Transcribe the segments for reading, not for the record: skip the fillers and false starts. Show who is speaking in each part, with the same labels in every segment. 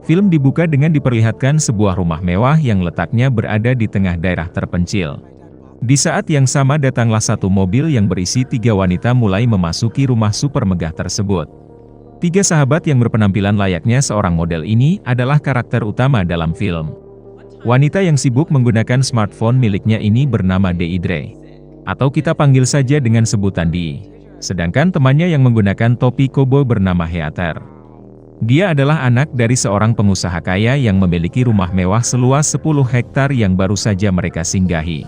Speaker 1: Film dibuka dengan diperlihatkan sebuah rumah mewah yang letaknya berada di tengah daerah terpencil. Di saat yang sama datanglah satu mobil yang berisi 3 wanita mulai memasuki rumah super megah tersebut. 3 sahabat yang berpenampilan layaknya seorang model ini adalah karakter utama dalam film. Wanita yang sibuk menggunakan smartphone miliknya ini bernama Deidre, atau kita panggil saja dengan sebutan Dee. Sedangkan temannya yang menggunakan topi koboi bernama Heather. Dia adalah anak dari seorang pengusaha kaya yang memiliki rumah mewah seluas 10 hektar yang baru saja mereka singgahi.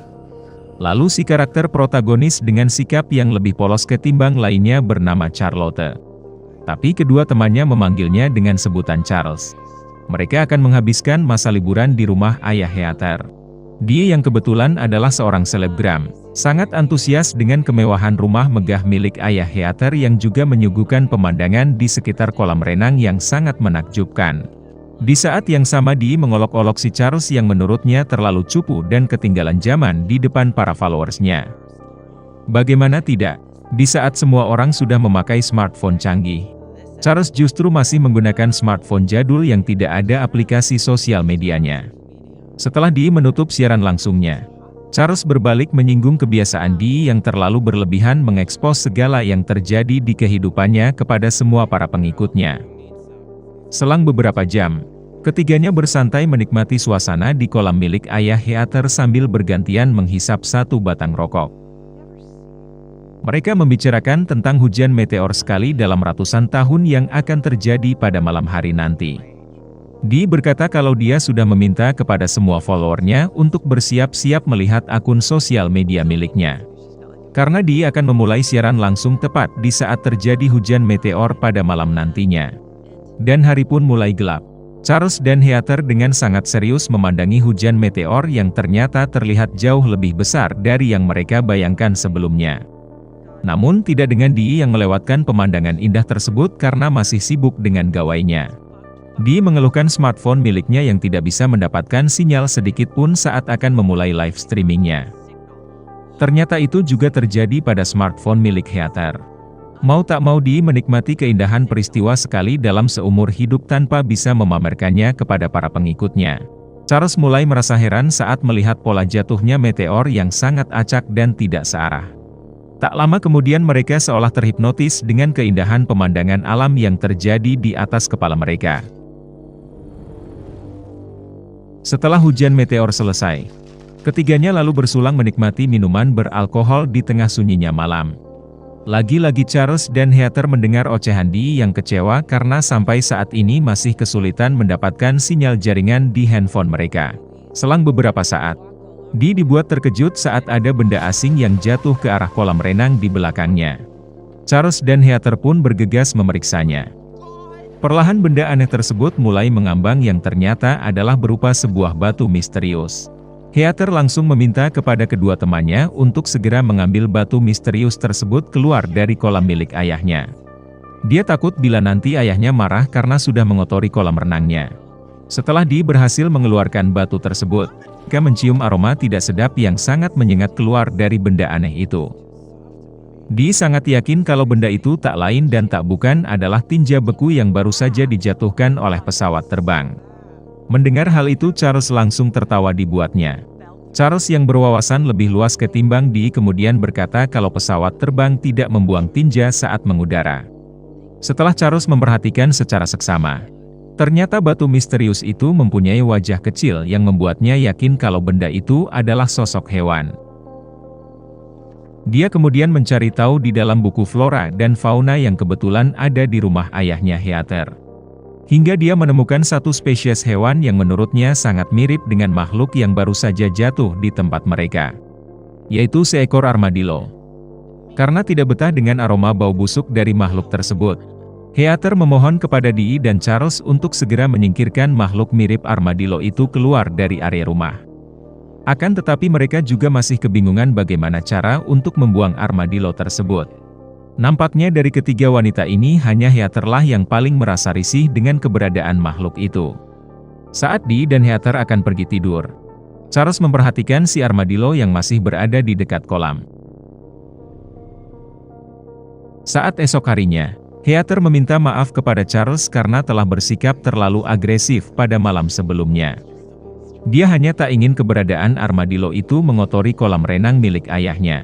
Speaker 1: Lalu si karakter protagonis dengan sikap yang lebih polos ketimbang lainnya bernama Charlotte. Tapi kedua temannya memanggilnya dengan sebutan Charles. Mereka akan menghabiskan masa liburan di rumah ayah Heather. Dia yang kebetulan adalah seorang selebgram, sangat antusias dengan kemewahan rumah megah milik ayah Heather yang juga menyuguhkan pemandangan di sekitar kolam renang yang sangat menakjubkan. Di saat yang sama Dee mengolok-olok si Charles yang menurutnya terlalu cupu dan ketinggalan zaman di depan para followersnya. Bagaimana tidak, di saat semua orang sudah memakai smartphone canggih, Charles justru masih menggunakan smartphone jadul yang tidak ada aplikasi sosial medianya. Setelah Dee menutup siaran langsungnya, Charles berbalik menyinggung kebiasaan Dee yang terlalu berlebihan mengekspos segala yang terjadi di kehidupannya kepada semua para pengikutnya. Selang beberapa jam, ketiganya bersantai menikmati suasana di kolam milik ayah Heather sambil bergantian menghisap satu batang rokok. Mereka membicarakan tentang hujan meteor sekali dalam ratusan tahun yang akan terjadi pada malam hari nanti. Dee berkata kalau dia sudah meminta kepada semua followernya untuk bersiap-siap melihat akun sosial media miliknya. Karena Dee akan memulai siaran langsung tepat di saat terjadi hujan meteor pada malam nantinya. Dan hari pun mulai gelap. Charles dan Heather dengan sangat serius memandangi hujan meteor yang ternyata terlihat jauh lebih besar dari yang mereka bayangkan sebelumnya. Namun tidak dengan Dee yang melewatkan pemandangan indah tersebut karena masih sibuk dengan gawainya. Dee mengeluhkan smartphone miliknya yang tidak bisa mendapatkan sinyal sedikit pun saat akan memulai live streamingnya. Ternyata itu juga terjadi pada smartphone milik Heather. Mau tak mau Dee menikmati keindahan peristiwa sekali dalam seumur hidup tanpa bisa memamerkannya kepada para pengikutnya. Charles mulai merasa heran saat melihat pola jatuhnya meteor yang sangat acak dan tidak searah. Tak lama kemudian mereka seolah terhipnotis dengan keindahan pemandangan alam yang terjadi di atas kepala mereka. Setelah hujan meteor selesai, ketiganya lalu bersulang menikmati minuman beralkohol di tengah sunyinya malam. Lagi-lagi Charles dan Heather mendengar ocehan Dee yang kecewa karena sampai saat ini masih kesulitan mendapatkan sinyal jaringan di handphone mereka. Selang beberapa saat, Dee dibuat terkejut saat ada benda asing yang jatuh ke arah kolam renang di belakangnya. Charles dan Heather pun bergegas memeriksanya. Perlahan benda aneh tersebut mulai mengambang yang ternyata adalah berupa sebuah batu misterius. Heather langsung meminta kepada kedua temannya untuk segera mengambil batu misterius tersebut keluar dari kolam milik ayahnya. Dia takut bila nanti ayahnya marah karena sudah mengotori kolam renangnya. Setelah Dee berhasil mengeluarkan batu tersebut, mereka mencium aroma tidak sedap yang sangat menyengat keluar dari benda aneh itu. Dee sangat yakin kalau benda itu tak lain dan tak bukan adalah tinja beku yang baru saja dijatuhkan oleh pesawat terbang. Mendengar hal itu Charles langsung tertawa dibuatnya. Charles yang berwawasan lebih luas ketimbang Dee kemudian berkata kalau pesawat terbang tidak membuang tinja saat mengudara. Setelah Charles memperhatikan secara seksama, ternyata batu misterius itu mempunyai wajah kecil yang membuatnya yakin kalau benda itu adalah sosok hewan. Dia kemudian mencari tahu di dalam buku flora dan fauna yang kebetulan ada di rumah ayahnya Heather. Hingga dia menemukan satu spesies hewan yang menurutnya sangat mirip dengan makhluk yang baru saja jatuh di tempat mereka, yaitu seekor armadillo. Karena tidak betah dengan aroma bau busuk dari makhluk tersebut, Heather memohon kepada Dee dan Charles untuk segera menyingkirkan makhluk mirip armadillo itu keluar dari area rumah. Akan tetapi mereka juga masih kebingungan bagaimana cara untuk membuang armadillo tersebut. Nampaknya dari ketiga wanita ini hanya Heather lah yang paling merasa risih dengan keberadaan makhluk itu. Saat Dee dan Heather akan pergi tidur, Charles memperhatikan si armadillo yang masih berada di dekat kolam. Saat esok harinya, Heather meminta maaf kepada Charles karena telah bersikap terlalu agresif pada malam sebelumnya. Dia hanya tak ingin keberadaan armadillo itu mengotori kolam renang milik ayahnya.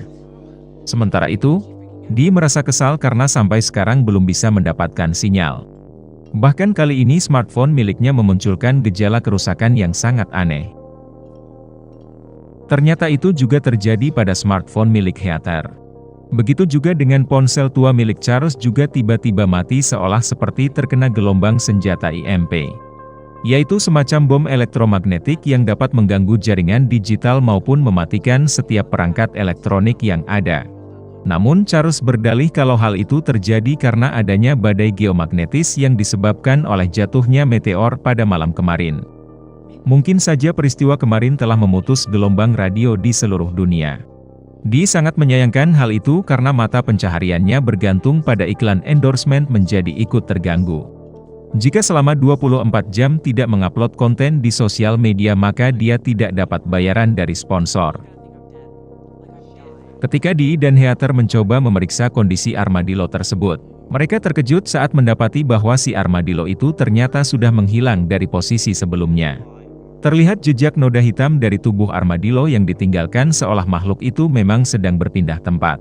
Speaker 1: Sementara itu, Dee merasa kesal karena sampai sekarang belum bisa mendapatkan sinyal. Bahkan kali ini smartphone miliknya memunculkan gejala kerusakan yang sangat aneh. Ternyata itu juga terjadi pada smartphone milik Heather. Begitu juga dengan ponsel tua milik Charles juga tiba-tiba mati seolah seperti terkena gelombang senjata IMP. Yaitu semacam bom elektromagnetik yang dapat mengganggu jaringan digital maupun mematikan setiap perangkat elektronik yang ada. Namun Charles berdalih kalau hal itu terjadi karena adanya badai geomagnetis yang disebabkan oleh jatuhnya meteor pada malam kemarin. Mungkin saja peristiwa kemarin telah memutus gelombang radio di seluruh dunia. Dee sangat menyayangkan hal itu karena mata pencahariannya bergantung pada iklan endorsement menjadi ikut terganggu. Jika selama 24 jam tidak mengupload konten di sosial media maka dia tidak dapat bayaran dari sponsor. Ketika Dee dan Heather mencoba memeriksa kondisi armadillo tersebut, mereka terkejut saat mendapati bahwa si armadillo itu ternyata sudah menghilang dari posisi sebelumnya. Terlihat jejak noda hitam dari tubuh armadillo yang ditinggalkan seolah makhluk itu memang sedang berpindah tempat.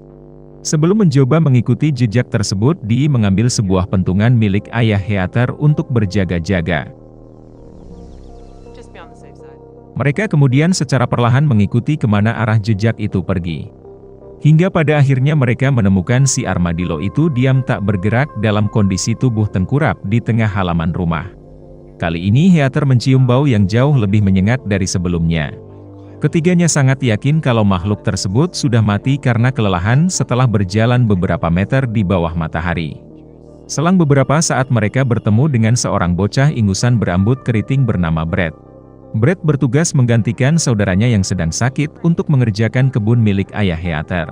Speaker 1: Sebelum mencoba mengikuti jejak tersebut, Dee mengambil sebuah pentungan milik ayah Heather untuk berjaga-jaga. Mereka kemudian secara perlahan mengikuti kemana arah jejak itu pergi. Hingga pada akhirnya mereka menemukan si armadillo itu diam tak bergerak dalam kondisi tubuh tengkurap di tengah halaman rumah. Kali ini Heather mencium bau yang jauh lebih menyengat dari sebelumnya. Ketiganya sangat yakin kalau makhluk tersebut sudah mati karena kelelahan setelah berjalan beberapa meter di bawah matahari. Selang beberapa saat mereka bertemu dengan seorang bocah ingusan berambut keriting bernama Brett. Brett bertugas menggantikan saudaranya yang sedang sakit untuk mengerjakan kebun milik ayah Heather.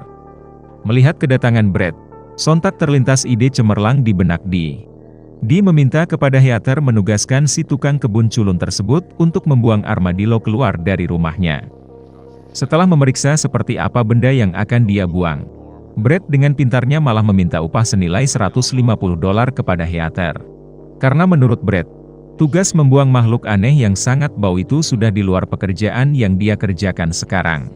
Speaker 1: Melihat kedatangan Brett, sontak terlintas ide cemerlang di benak Dee. Dee meminta kepada Heather menugaskan si tukang kebun culun tersebut untuk membuang armadillo keluar dari rumahnya. Setelah memeriksa seperti apa benda yang akan dia buang, Brett dengan pintarnya malah meminta upah senilai $150 kepada Heather. Karena menurut Brett, tugas membuang makhluk aneh yang sangat bau itu sudah di luar pekerjaan yang dia kerjakan sekarang.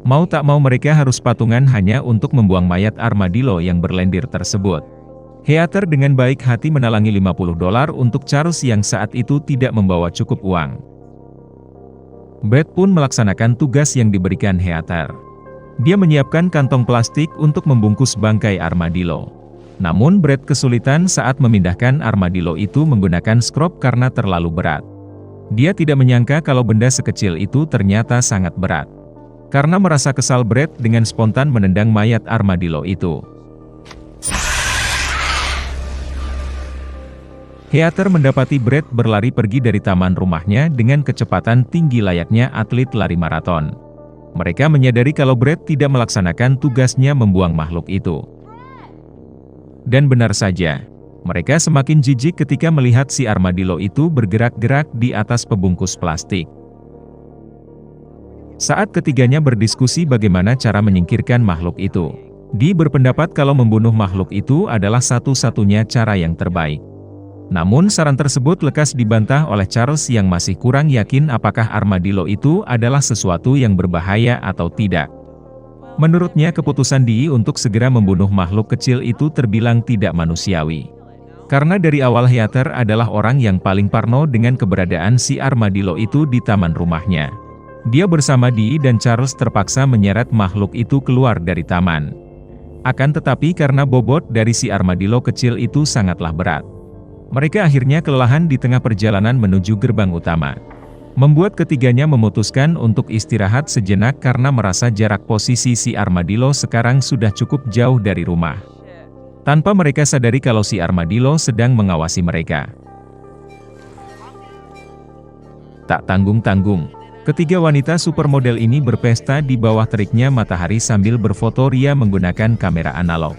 Speaker 1: Mau tak mau mereka harus patungan hanya untuk membuang mayat armadillo yang berlendir tersebut. Heather dengan baik hati menalangi $50 untuk Charles yang saat itu tidak membawa cukup uang. Brett pun melaksanakan tugas yang diberikan Heather. Dia menyiapkan kantong plastik untuk membungkus bangkai armadillo. Namun Brett kesulitan saat memindahkan armadillo itu menggunakan skrop karena terlalu berat. Dia tidak menyangka kalau benda sekecil itu ternyata sangat berat. Karena merasa kesal, Brett dengan spontan menendang mayat armadillo itu. Heather mendapati Brett berlari pergi dari taman rumahnya dengan kecepatan tinggi layaknya atlet lari maraton. Mereka menyadari kalau Brett tidak melaksanakan tugasnya membuang makhluk itu. Dan benar saja, mereka semakin jijik ketika melihat si armadillo itu bergerak-gerak di atas pembungkus plastik. Saat ketiganya berdiskusi bagaimana cara menyingkirkan makhluk itu, Dee berpendapat kalau membunuh makhluk itu adalah satu-satunya cara yang terbaik. Namun saran tersebut lekas dibantah oleh Charles yang masih kurang yakin apakah armadillo itu adalah sesuatu yang berbahaya atau tidak. Menurutnya keputusan Dee untuk segera membunuh makhluk kecil itu terbilang tidak manusiawi. Karena dari awal Heather adalah orang yang paling parno dengan keberadaan si armadillo itu di taman rumahnya. Dia bersama Dee dan Charles terpaksa menyeret makhluk itu keluar dari taman. Akan tetapi karena bobot dari si armadillo kecil itu sangatlah berat, mereka akhirnya kelelahan di tengah perjalanan menuju gerbang utama. Membuat ketiganya memutuskan untuk istirahat sejenak karena merasa jarak posisi si armadillo sekarang sudah cukup jauh dari rumah. Tanpa mereka sadari kalau si armadillo sedang mengawasi mereka. Tak tanggung-tanggung, ketiga wanita supermodel ini berpesta di bawah teriknya matahari sambil berfoto ria menggunakan kamera analog.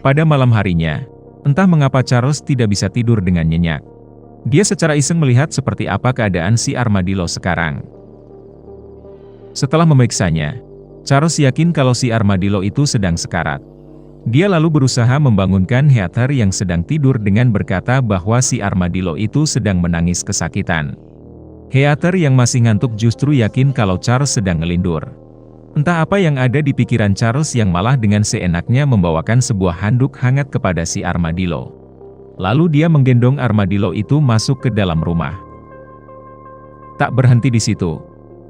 Speaker 1: Pada malam harinya, entah mengapa Charles tidak bisa tidur dengan nyenyak. Dia secara iseng melihat seperti apa keadaan si armadillo sekarang. Setelah memeriksanya, Charles yakin kalau si armadillo itu sedang sekarat. Dia lalu berusaha membangunkan Heather yang sedang tidur dengan berkata bahwa si armadillo itu sedang menangis kesakitan. Heather yang masih ngantuk justru yakin kalau Charles sedang ngelindur. Entah apa yang ada di pikiran Charles yang malah dengan seenaknya membawakan sebuah handuk hangat kepada si armadillo. Lalu dia menggendong armadillo itu masuk ke dalam rumah. Tak berhenti di situ.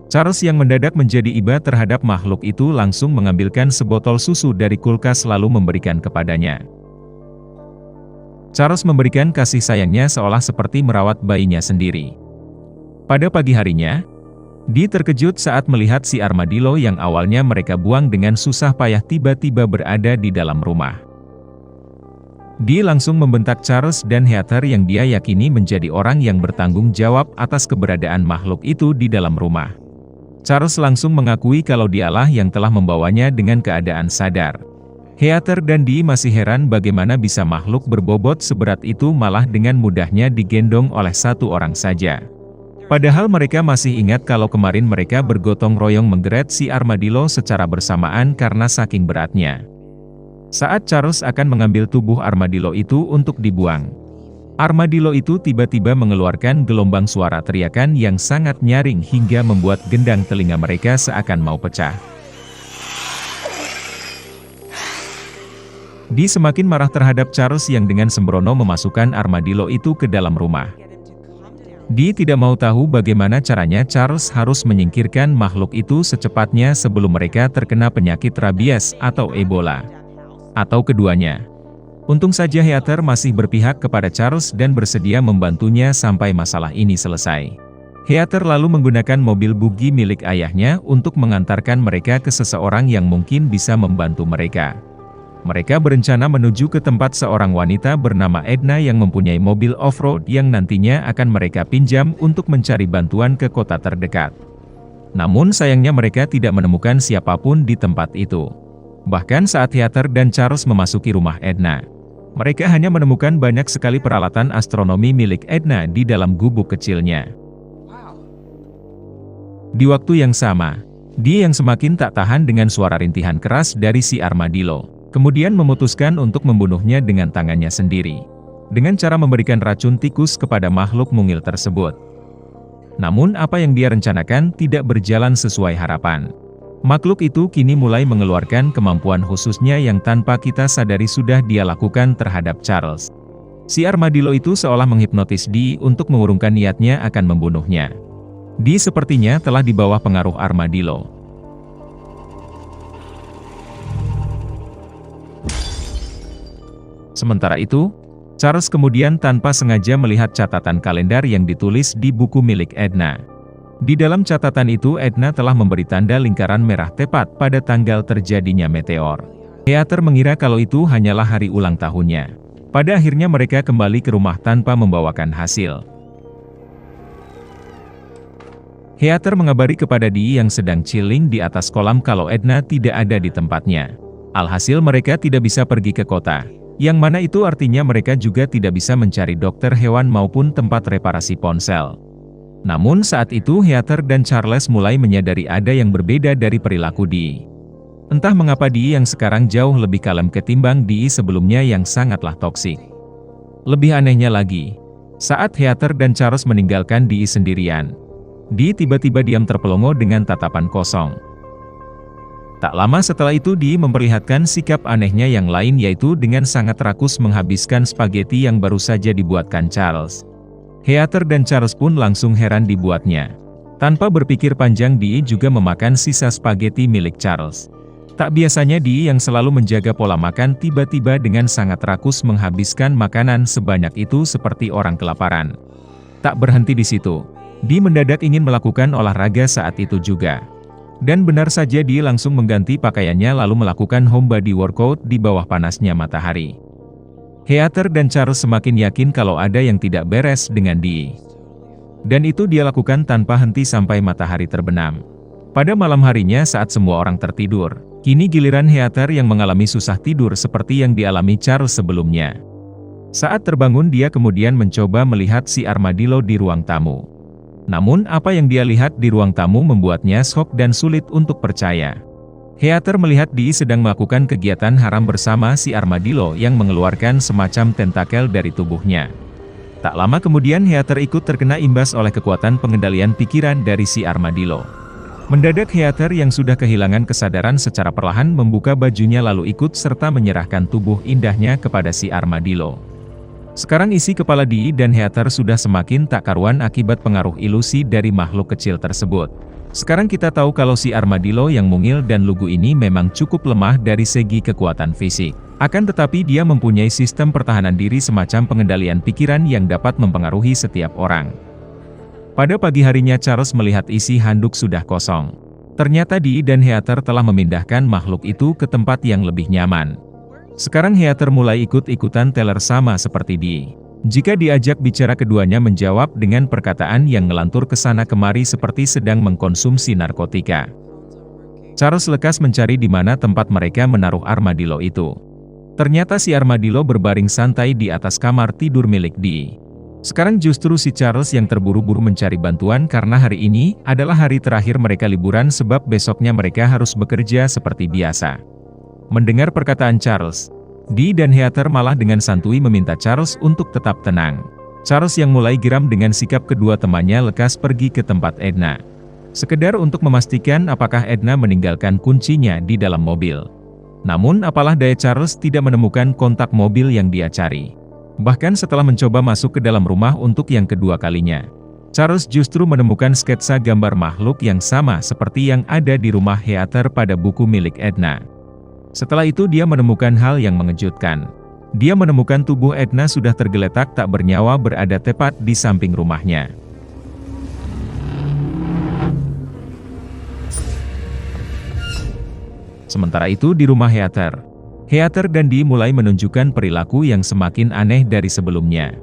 Speaker 1: Charles yang mendadak menjadi iba terhadap makhluk itu langsung mengambilkan sebotol susu dari kulkas lalu memberikan kepadanya. Charles memberikan kasih sayangnya seolah seperti merawat bayinya sendiri. Pada pagi harinya, Dee terkejut saat melihat si armadillo yang awalnya mereka buang dengan susah payah tiba-tiba berada di dalam rumah. Dee langsung membentak Charles dan Heather yang dia yakini menjadi orang yang bertanggung jawab atas keberadaan makhluk itu di dalam rumah. Charles langsung mengakui kalau dialah yang telah membawanya dengan keadaan sadar. Heather dan Dee masih heran bagaimana bisa makhluk berbobot seberat itu malah dengan mudahnya digendong oleh satu orang saja. Padahal mereka masih ingat kalau kemarin mereka bergotong royong menggeret si armadillo secara bersamaan karena saking beratnya. Saat Charles akan mengambil tubuh armadillo itu untuk dibuang, armadillo itu tiba-tiba mengeluarkan gelombang suara teriakan yang sangat nyaring hingga membuat gendang telinga mereka seakan mau pecah. Dee semakin marah terhadap Charles yang dengan sembrono memasukkan armadillo itu ke dalam rumah. Dee tidak mau tahu bagaimana caranya Charles harus menyingkirkan makhluk itu secepatnya sebelum mereka terkena penyakit rabies atau Ebola. Atau keduanya. Untung saja Heather masih berpihak kepada Charles dan bersedia membantunya sampai masalah ini selesai. Heather lalu menggunakan mobil buggy milik ayahnya untuk mengantarkan mereka ke seseorang yang mungkin bisa membantu mereka. Mereka berencana menuju ke tempat seorang wanita bernama Edna yang mempunyai mobil off-road yang nantinya akan mereka pinjam untuk mencari bantuan ke kota terdekat. Namun sayangnya mereka tidak menemukan siapapun di tempat itu. Bahkan saat Heather dan Charles memasuki rumah Edna, mereka hanya menemukan banyak sekali peralatan astronomi milik Edna di dalam gubuk kecilnya. Di waktu yang sama, Dee yang semakin tak tahan dengan suara rintihan keras dari si armadillo, kemudian memutuskan untuk membunuhnya dengan tangannya sendiri, dengan cara memberikan racun tikus kepada makhluk mungil tersebut. Namun apa yang dia rencanakan tidak berjalan sesuai harapan. Makhluk itu kini mulai mengeluarkan kemampuan khususnya yang tanpa kita sadari sudah dia lakukan terhadap Charles. Si armadillo itu seolah menghipnotis Dee untuk mengurungkan niatnya akan membunuhnya. Dee sepertinya telah di bawah pengaruh armadillo. Sementara itu, Charles kemudian tanpa sengaja melihat catatan kalender yang ditulis di buku milik Edna. Di dalam catatan itu Edna telah memberi tanda lingkaran merah tepat pada tanggal terjadinya meteor. Heather mengira kalau itu hanyalah hari ulang tahunnya. Pada akhirnya mereka kembali ke rumah tanpa membawakan hasil. Heather mengabari kepada Dee yang sedang chilling di atas kolam kalau Edna tidak ada di tempatnya. Alhasil mereka tidak bisa pergi ke kota. Yang mana itu artinya mereka juga tidak bisa mencari dokter hewan maupun tempat reparasi ponsel. Namun saat itu Heather dan Charles mulai menyadari ada yang berbeda dari perilaku Dee. Entah mengapa Dee yang sekarang jauh lebih kalem ketimbang Dee sebelumnya yang sangatlah toksik. Lebih anehnya lagi, saat Heather dan Charles meninggalkan Dee sendirian, Dee tiba-tiba diam terpelongo dengan tatapan kosong. Tak lama setelah itu Dee memperlihatkan sikap anehnya yang lain yaitu dengan sangat rakus menghabiskan spaghetti yang baru saja dibuatkan Charles. Heather dan Charles pun langsung heran dibuatnya. Tanpa berpikir panjang Dee juga memakan sisa spaghetti milik Charles. Tak biasanya Dee yang selalu menjaga pola makan tiba-tiba dengan sangat rakus menghabiskan makanan sebanyak itu seperti orang kelaparan. Tak berhenti di situ, Dee mendadak ingin melakukan olahraga saat itu juga. Dan benar saja Dee langsung mengganti pakaiannya lalu melakukan home body workout di bawah panasnya matahari. Heather dan Charles semakin yakin kalau ada yang tidak beres dengan Dee. Dan itu dia lakukan tanpa henti sampai matahari terbenam. Pada malam harinya saat semua orang tertidur, kini giliran Heather yang mengalami susah tidur seperti yang dialami Charles sebelumnya. Saat terbangun dia kemudian mencoba melihat si armadillo di ruang tamu. Namun apa yang dia lihat di ruang tamu membuatnya shock dan sulit untuk percaya. Heather melihat Dee sedang melakukan kegiatan haram bersama si armadillo yang mengeluarkan semacam tentakel dari tubuhnya. Tak lama kemudian Heather ikut terkena imbas oleh kekuatan pengendalian pikiran dari si armadillo. Mendadak Heather yang sudah kehilangan kesadaran secara perlahan membuka bajunya lalu ikut serta menyerahkan tubuh indahnya kepada si armadillo. Sekarang isi kepala Dee dan Heather sudah semakin tak karuan akibat pengaruh ilusi dari makhluk kecil tersebut. Sekarang kita tahu kalau si armadillo yang mungil dan lugu ini memang cukup lemah dari segi kekuatan fisik. Akan tetapi dia mempunyai sistem pertahanan diri semacam pengendalian pikiran yang dapat mempengaruhi setiap orang. Pada pagi harinya Charles melihat isi handuk sudah kosong. Ternyata Dee dan Heather telah memindahkan makhluk itu ke tempat yang lebih nyaman. Sekarang Heather mulai ikut-ikutan teller sama seperti Dee. Jika diajak bicara keduanya menjawab dengan perkataan yang ngelantur ke sana kemari seperti sedang mengkonsumsi narkotika. Charles lekas mencari di mana tempat mereka menaruh armadillo itu. Ternyata si armadillo berbaring santai di atas kamar tidur milik Dee. Sekarang justru si Charles yang terburu-buru mencari bantuan karena hari ini adalah hari terakhir mereka liburan sebab besoknya mereka harus bekerja seperti biasa. Mendengar perkataan Charles, Dee dan Heather malah dengan santuy meminta Charles untuk tetap tenang. Charles yang mulai geram dengan sikap kedua temannya lekas pergi ke tempat Edna. Sekedar untuk memastikan apakah Edna meninggalkan kuncinya di dalam mobil. Namun apalah daya Charles tidak menemukan kontak mobil yang dia cari. Bahkan setelah mencoba masuk ke dalam rumah untuk yang kedua kalinya, Charles justru menemukan sketsa gambar makhluk yang sama seperti yang ada di rumah Heather pada buku milik Edna. Setelah itu dia menemukan hal yang mengejutkan. Dia menemukan tubuh Edna sudah tergeletak tak bernyawa berada tepat di samping rumahnya. Sementara itu di rumah Heather dan Dee mulai menunjukkan perilaku yang semakin aneh dari sebelumnya.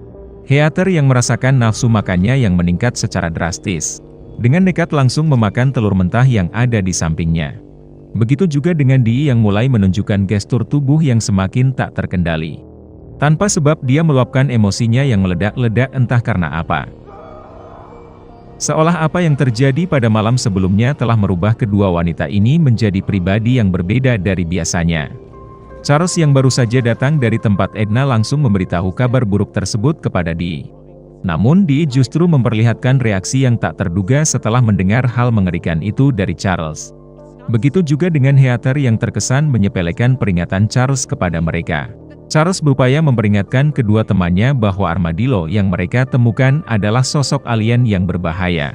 Speaker 1: Heather yang merasakan nafsu makannya yang meningkat secara drastis. Dengan nekat langsung memakan telur mentah yang ada di sampingnya. Begitu juga dengan Dee yang mulai menunjukkan gestur tubuh yang semakin tak terkendali. Tanpa sebab dia meluapkan emosinya yang meledak-ledak entah karena apa. Seolah apa yang terjadi pada malam sebelumnya telah merubah kedua wanita ini menjadi pribadi yang berbeda dari biasanya. Charles yang baru saja datang dari tempat Edna langsung memberitahu kabar buruk tersebut kepada Dee. Namun Dee justru memperlihatkan reaksi yang tak terduga setelah mendengar hal mengerikan itu dari Charles. Begitu juga dengan Heather yang terkesan menyepelekan peringatan Charles kepada mereka. Charles berupaya memperingatkan kedua temannya bahwa armadillo yang mereka temukan adalah sosok alien yang berbahaya.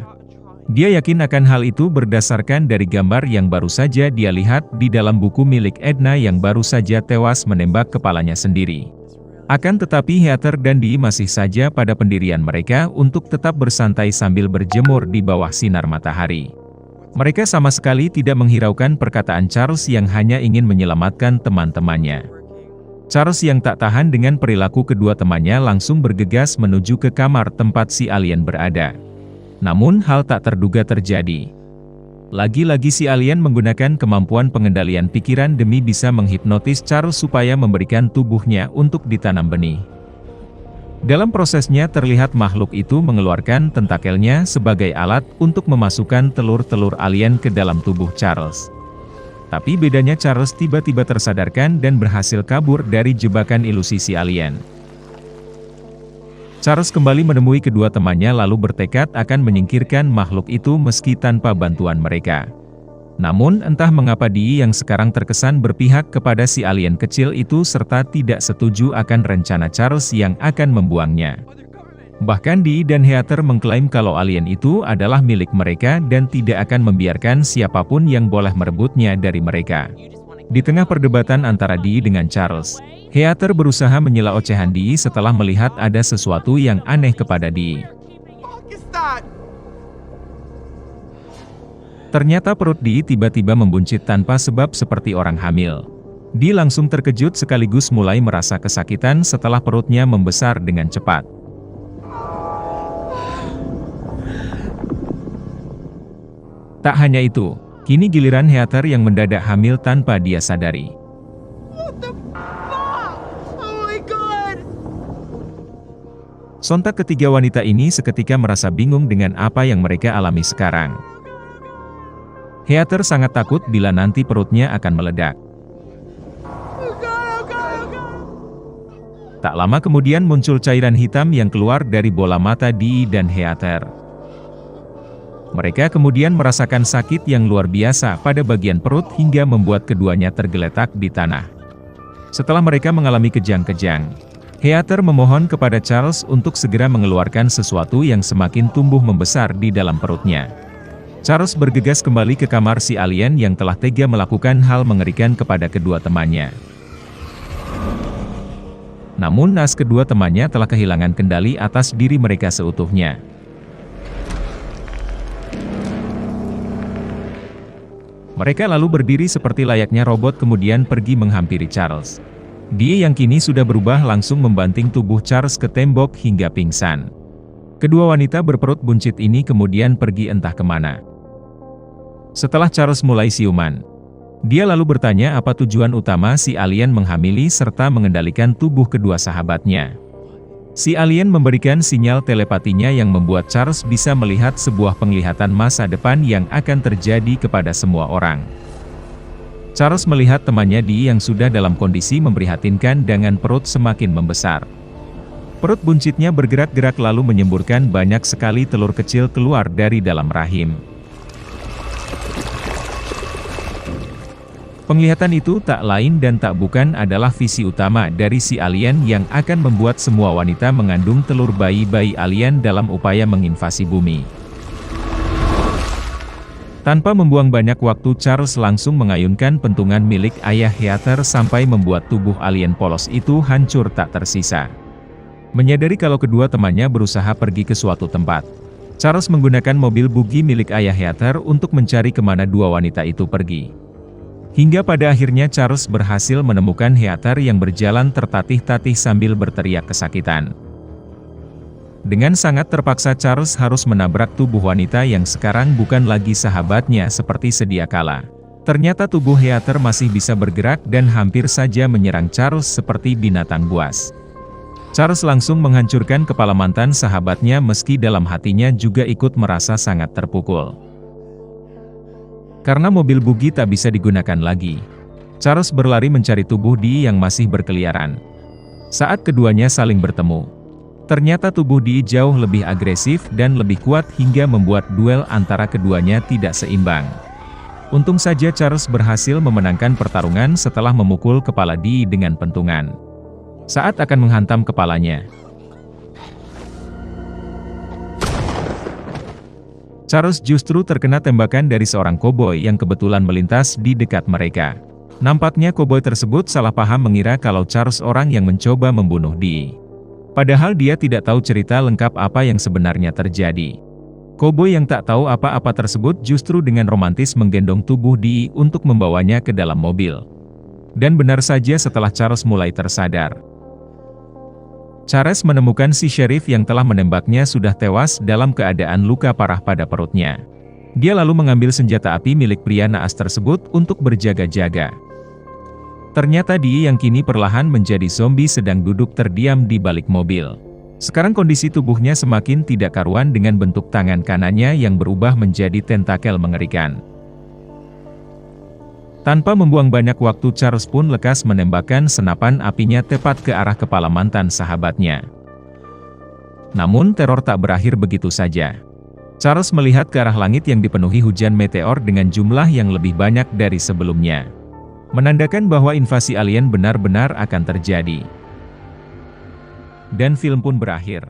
Speaker 1: Dia yakin akan hal itu berdasarkan dari gambar yang baru saja dia lihat di dalam buku milik Edna yang baru saja tewas menembak kepalanya sendiri. Akan tetapi Heather dan Dee masih saja pada pendirian mereka untuk tetap bersantai sambil berjemur di bawah sinar matahari. Mereka sama sekali tidak menghiraukan perkataan Charles yang hanya ingin menyelamatkan teman-temannya. Charles yang tak tahan dengan perilaku kedua temannya langsung bergegas menuju ke kamar tempat si alien berada. Namun hal tak terduga terjadi. Lagi-lagi si alien menggunakan kemampuan pengendalian pikiran demi bisa menghipnotis Charles supaya memberikan tubuhnya untuk ditanam benih. Dalam prosesnya terlihat makhluk itu mengeluarkan tentakelnya sebagai alat untuk memasukkan telur-telur alien ke dalam tubuh Charles. Tapi bedanya Charles tiba-tiba tersadarkan dan berhasil kabur dari jebakan ilusi si alien. Charles kembali menemui kedua temannya lalu bertekad akan menyingkirkan makhluk itu meski tanpa bantuan mereka. Namun entah mengapa Dee yang sekarang terkesan berpihak kepada si alien kecil itu serta tidak setuju akan rencana Charles yang akan membuangnya. Bahkan Dee dan Heather mengklaim kalau alien itu adalah milik mereka dan tidak akan membiarkan siapapun yang boleh merebutnya dari mereka. Di tengah perdebatan antara Dee dengan Charles, Heather berusaha menyela ocehan Dee setelah melihat ada sesuatu yang aneh kepada Dee. Ternyata perut Dee tiba-tiba membuncit tanpa sebab seperti orang hamil. Dee langsung terkejut sekaligus mulai merasa kesakitan setelah perutnya membesar dengan cepat. Tak hanya itu, kini giliran Heather yang mendadak hamil tanpa dia sadari. Sontak ketiga wanita ini seketika merasa bingung dengan apa yang mereka alami sekarang. Heather sangat takut bila nanti perutnya akan meledak. Tak lama kemudian muncul cairan hitam yang keluar dari bola mata Dee dan Heather. Mereka kemudian merasakan sakit yang luar biasa pada bagian perut hingga membuat keduanya tergeletak di tanah. Setelah mereka mengalami kejang-kejang, Heather memohon kepada Charles untuk segera mengeluarkan sesuatu yang semakin tumbuh membesar di dalam perutnya. Charles bergegas kembali ke kamar si alien yang telah tega melakukan hal mengerikan kepada kedua temannya. Namun naas kedua temannya telah kehilangan kendali atas diri mereka seutuhnya. Mereka lalu berdiri seperti layaknya robot kemudian pergi menghampiri Charles. Dia yang kini sudah berubah langsung membanting tubuh Charles ke tembok hingga pingsan. Kedua wanita berperut buncit ini kemudian pergi entah kemana. Setelah Charles mulai siuman, dia lalu bertanya apa tujuan utama si alien menghamili serta mengendalikan tubuh kedua sahabatnya. Si alien memberikan sinyal telepatinya yang membuat Charles bisa melihat sebuah penglihatan masa depan yang akan terjadi kepada semua orang. Charles melihat temannya Dee yang sudah dalam kondisi memprihatinkan dengan perut semakin membesar. Perut buncitnya bergerak-gerak lalu menyemburkan banyak sekali telur kecil keluar dari dalam rahim. Penglihatan itu tak lain dan tak bukan adalah visi utama dari si alien yang akan membuat semua wanita mengandung telur bayi-bayi alien dalam upaya menginvasi bumi. Tanpa membuang banyak waktu, Charles langsung mengayunkan pentungan milik ayah Heather sampai membuat tubuh alien polos itu hancur tak tersisa. Menyadari kalau kedua temannya berusaha pergi ke suatu tempat, Charles menggunakan mobil buggy milik ayah Heather untuk mencari kemana dua wanita itu pergi. Hingga pada akhirnya Charles berhasil menemukan Heather yang berjalan tertatih-tatih sambil berteriak kesakitan. Dengan sangat terpaksa Charles harus menabrak tubuh wanita yang sekarang bukan lagi sahabatnya seperti sedia kala. Ternyata tubuh Heather masih bisa bergerak dan hampir saja menyerang Charles seperti binatang buas. Charles langsung menghancurkan kepala mantan sahabatnya meski dalam hatinya juga ikut merasa sangat terpukul. Karena mobil buggy tak bisa digunakan lagi, Charles berlari mencari tubuh Dee yang masih berkeliaran. Saat keduanya saling bertemu, ternyata tubuh Dee jauh lebih agresif dan lebih kuat hingga membuat duel antara keduanya tidak seimbang. Untung saja Charles berhasil memenangkan pertarungan setelah memukul kepala Dee dengan pentungan. Saat akan menghantam kepalanya, Charles justru terkena tembakan dari seorang koboi yang kebetulan melintas di dekat mereka. Nampaknya koboi tersebut salah paham mengira kalau Charles orang yang mencoba membunuh Dee. Padahal dia tidak tahu cerita lengkap apa yang sebenarnya terjadi. Koboi yang tak tahu apa-apa tersebut justru dengan romantis menggendong tubuh Dee untuk membawanya ke dalam mobil. Dan benar saja setelah Charles mulai tersadar, Charles menemukan si sheriff yang telah menembaknya sudah tewas dalam keadaan luka parah pada perutnya. Dia lalu mengambil senjata api milik pria naas tersebut untuk berjaga-jaga. Ternyata Dee yang kini perlahan menjadi zombie sedang duduk terdiam di balik mobil. Sekarang kondisi tubuhnya semakin tidak karuan dengan bentuk tangan kanannya yang berubah menjadi tentakel mengerikan. Tanpa membuang banyak waktu, Charles pun lekas menembakkan senapan apinya tepat ke arah kepala mantan sahabatnya. Namun teror tak berakhir begitu saja. Charles melihat ke arah langit yang dipenuhi hujan meteor dengan jumlah yang lebih banyak dari sebelumnya. Menandakan bahwa invasi alien benar-benar akan terjadi. Dan film pun berakhir.